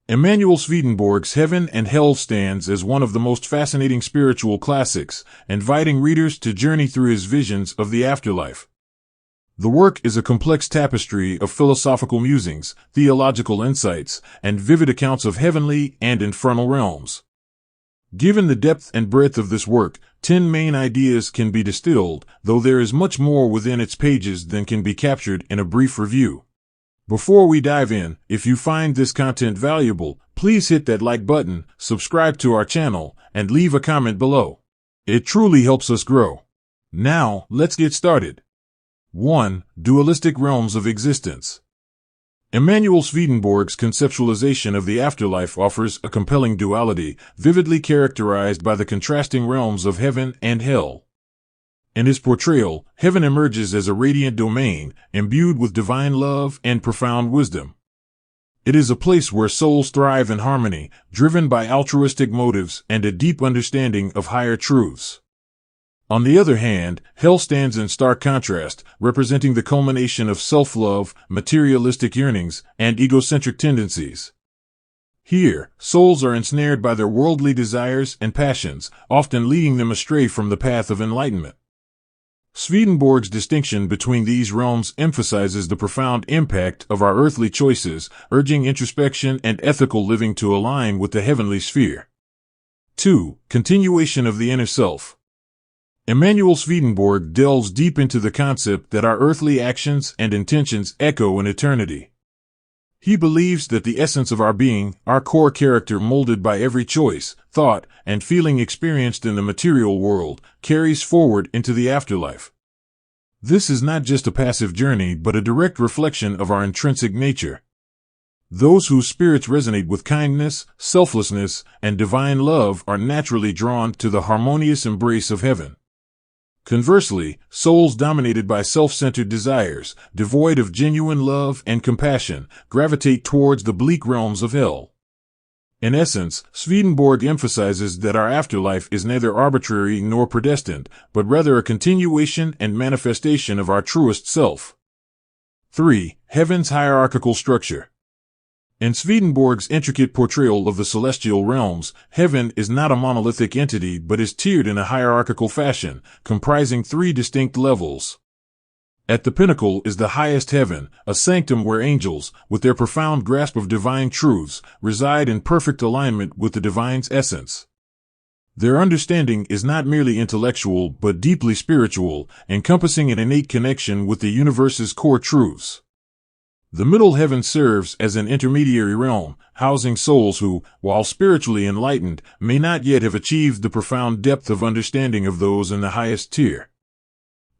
Emanuel Swedenborg's Heaven and Hell stands as one of the most fascinating spiritual classics, inviting readers to journey through his visions of the afterlife. The work is a complex tapestry of philosophical musings, theological insights, and vivid accounts of heavenly and infernal realms. Given the depth and breadth of this work, 10 main ideas can be distilled, though there is much more within its pages than can be captured in a brief review. Before we dive in, if you find this content valuable, please hit that like button, subscribe to our channel, and leave a comment below. It truly helps us grow. Now, let's get started. 1. Dualistic realms of existence. Emanuel Swedenborg's conceptualization of the afterlife offers a compelling duality, vividly characterized by the contrasting realms of heaven and hell. In his portrayal, heaven emerges as a radiant domain, imbued with divine love and profound wisdom. It is a place where souls thrive in harmony, driven by altruistic motives and a deep understanding of higher truths. On the other hand, hell stands in stark contrast, representing the culmination of self-love, materialistic yearnings, and egocentric tendencies. Here, souls are ensnared by their worldly desires and passions, often leading them astray from the path of enlightenment. Swedenborg's distinction between these realms emphasizes the profound impact of our earthly choices, urging introspection and ethical living to align with the heavenly sphere. 2. Continuation of the inner self. Emanuel Swedenborg delves deep into the concept that our earthly actions and intentions echo in eternity. He believes that the essence of our being, our core character molded by every choice, thought, and feeling experienced in the material world, carries forward into the afterlife. This is not just a passive journey but a direct reflection of our intrinsic nature. Those whose spirits resonate with kindness, selflessness, and divine love are naturally drawn to the harmonious embrace of heaven. Conversely, souls dominated by self-centered desires, devoid of genuine love and compassion, gravitate towards the bleak realms of hell. In essence, Swedenborg emphasizes that our afterlife is neither arbitrary nor predestined, but rather a continuation and manifestation of our truest self. 3. Heaven's hierarchical structure. In Swedenborg's intricate portrayal of the celestial realms, heaven is not a monolithic entity but is tiered in a hierarchical fashion, comprising 3 distinct levels. At the pinnacle is the highest heaven, a sanctum where angels, with their profound grasp of divine truths, reside in perfect alignment with the divine's essence. Their understanding is not merely intellectual but deeply spiritual, encompassing an innate connection with the universe's core truths. The middle heaven serves as an intermediary realm, housing souls who, while spiritually enlightened, may not yet have achieved the profound depth of understanding of those in the highest tier.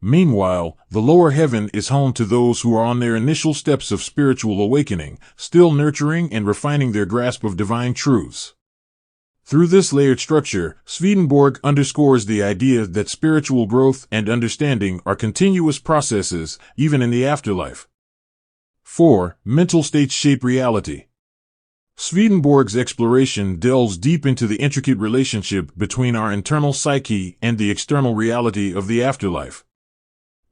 Meanwhile, the lower heaven is home to those who are on their initial steps of spiritual awakening, still nurturing and refining their grasp of divine truths. Through this layered structure, Swedenborg underscores the idea that spiritual growth and understanding are continuous processes, even in the afterlife. 4. Mental states shape reality. Swedenborg's exploration delves deep into the intricate relationship between our internal psyche and the external reality of the afterlife.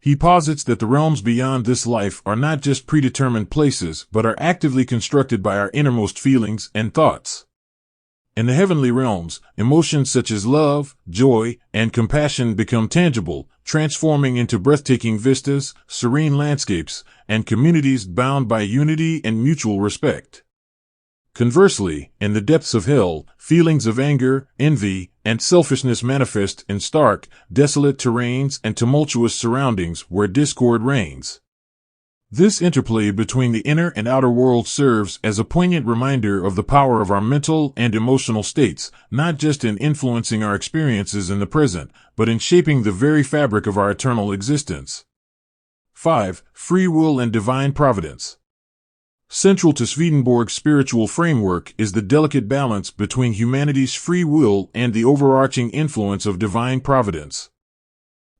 He posits that the realms beyond this life are not just predetermined places but are actively constructed by our innermost feelings and thoughts. In the heavenly realms, emotions such as love, joy, and compassion become tangible, transforming into breathtaking vistas, serene landscapes, and communities bound by unity and mutual respect. Conversely, in the depths of hell, feelings of anger, envy, and selfishness manifest in stark, desolate terrains and tumultuous surroundings where discord reigns. This interplay between the inner and outer world serves as a poignant reminder of the power of our mental and emotional states, not just in influencing our experiences in the present, but in shaping the very fabric of our eternal existence. 5. Free will and divine providence. Central to Swedenborg's spiritual framework is the delicate balance between humanity's free will and the overarching influence of divine providence.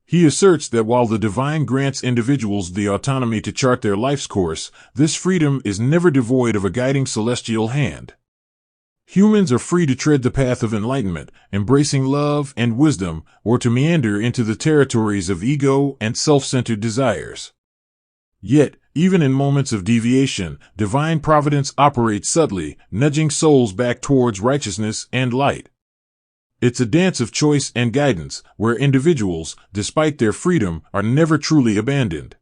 He asserts that while the divine grants individuals the autonomy to chart their life's course, this freedom is never devoid of a guiding celestial hand. Humans are free to tread the path of enlightenment, embracing love and wisdom, or to meander into the territories of ego and self-centered desires. Yet, Even in moments of deviation, divine providence operates subtly, nudging souls back towards righteousness and light. It's a dance of choice and guidance, where individuals, despite their freedom, are never truly abandoned.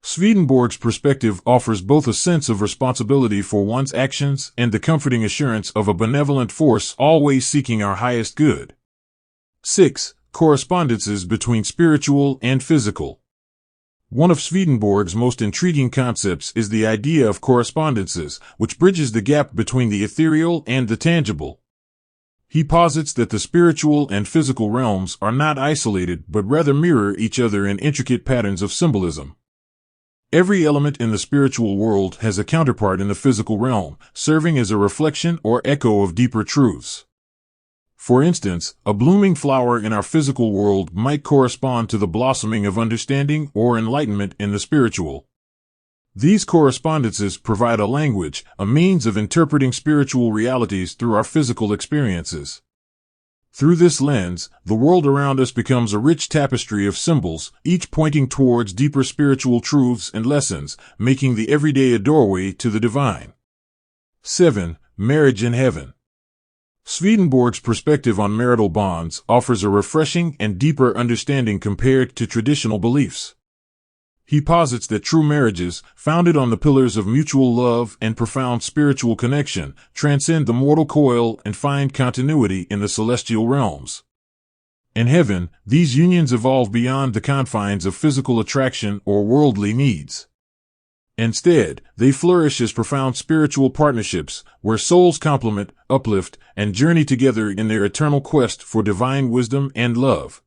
Swedenborg's perspective offers both a sense of responsibility for one's actions and the comforting assurance of a benevolent force always seeking our highest good. 6. Correspondences between spiritual and physical. One of Swedenborg's most intriguing concepts is the idea of correspondences, which bridges the gap between the ethereal and the tangible. He posits that the spiritual and physical realms are not isolated but rather mirror each other in intricate patterns of symbolism. Every element in the spiritual world has a counterpart in the physical realm, serving as a reflection or echo of deeper truths. For instance, a blooming flower in our physical world might correspond to the blossoming of understanding or enlightenment in the spiritual. These correspondences provide a language, a means of interpreting spiritual realities through our physical experiences. Through this lens, the world around us becomes a rich tapestry of symbols, each pointing towards deeper spiritual truths and lessons, making the everyday a doorway to the divine. 7. Marriage in heaven. Swedenborg's perspective on marital bonds offers a refreshing and deeper understanding compared to traditional beliefs. He posits that true marriages, founded on the pillars of mutual love and profound spiritual connection, transcend the mortal coil and find continuity in the celestial realms. In heaven, these unions evolve beyond the confines of physical attraction or worldly needs. Instead, they flourish as profound spiritual partnerships, where souls complement, uplift, and journey together in their eternal quest for divine wisdom and love.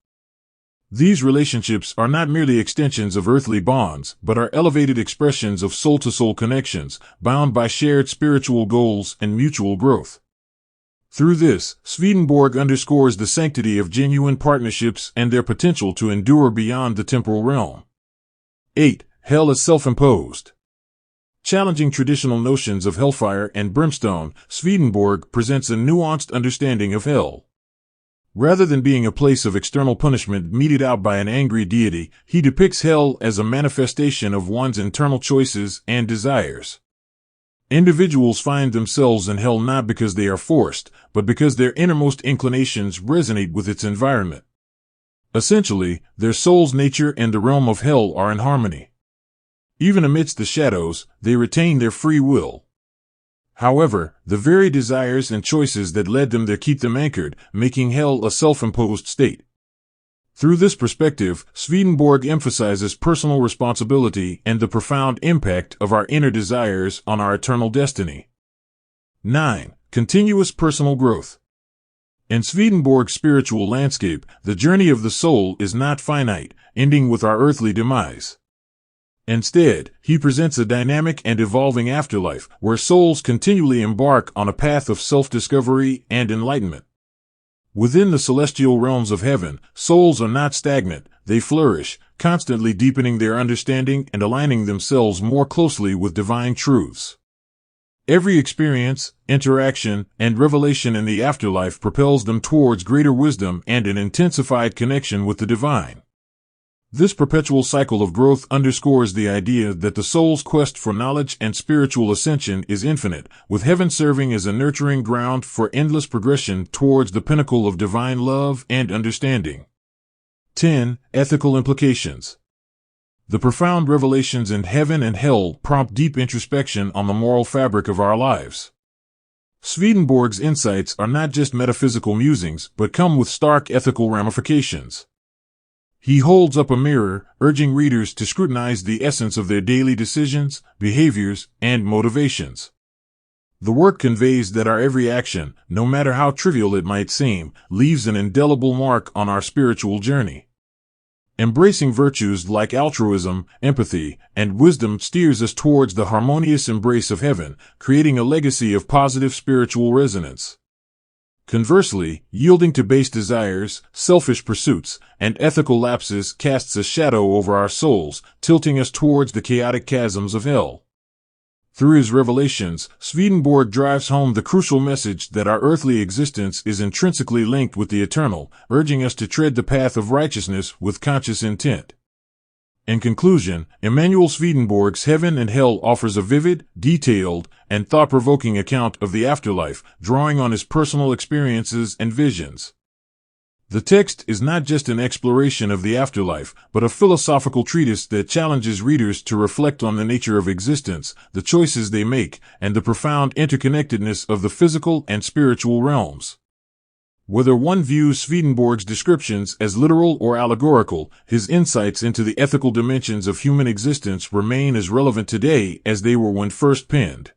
These relationships are not merely extensions of earthly bonds, but are elevated expressions of soul-to-soul connections, bound by shared spiritual goals and mutual growth. Through this, Swedenborg underscores the sanctity of genuine partnerships and their potential to endure beyond the temporal realm. 8. Hell is self-imposed. Challenging traditional notions of hellfire and brimstone, Swedenborg presents a nuanced understanding of hell. Rather than being a place of external punishment meted out by an angry deity, he depicts hell as a manifestation of one's internal choices and desires. Individuals find themselves in hell not because they are forced, but because their innermost inclinations resonate with its environment. Essentially, their soul's nature and the realm of hell are in harmony. Even amidst the shadows, they retain their free will. However, the very desires and choices that led them there keep them anchored, making hell a self-imposed state. Through this perspective, Swedenborg emphasizes personal responsibility and the profound impact of our inner desires on our eternal destiny. 9. Continuous personal growth. In Swedenborg's spiritual landscape, the journey of the soul is not finite, ending with our earthly demise. Instead, he presents a dynamic and evolving afterlife, where souls continually embark on a path of self-discovery and enlightenment. Within the celestial realms of heaven, souls are not stagnant, they flourish, constantly deepening their understanding and aligning themselves more closely with divine truths. Every experience, interaction, and revelation in the afterlife propels them towards greater wisdom and an intensified connection with the divine. This perpetual cycle of growth underscores the idea that the soul's quest for knowledge and spiritual ascension is infinite, with heaven serving as a nurturing ground for endless progression towards the pinnacle of divine love and understanding. 10. Ethical implications. The profound revelations in heaven and hell prompt deep introspection on the moral fabric of our lives. Swedenborg's insights are not just metaphysical musings, but come with stark ethical ramifications. He holds up a mirror, urging readers to scrutinize the essence of their daily decisions, behaviors, and motivations. The work conveys that our every action, no matter how trivial it might seem, leaves an indelible mark on our spiritual journey. Embracing virtues like altruism, empathy, and wisdom steers us towards the harmonious embrace of heaven, creating a legacy of positive spiritual resonance. Conversely, yielding to base desires, selfish pursuits, and ethical lapses casts a shadow over our souls, tilting us towards the chaotic chasms of hell. Through his revelations, Swedenborg drives home the crucial message that our earthly existence is intrinsically linked with the eternal, urging us to tread the path of righteousness with conscious intent. In conclusion, Emanuel Swedenborg's Heaven and Hell offers a vivid, detailed, and thought-provoking account of the afterlife, drawing on his personal experiences and visions. The text is not just an exploration of the afterlife, but a philosophical treatise that challenges readers to reflect on the nature of existence, the choices they make, and the profound interconnectedness of the physical and spiritual realms. Whether one views Swedenborg's descriptions as literal or allegorical, his insights into the ethical dimensions of human existence remain as relevant today as they were when first penned.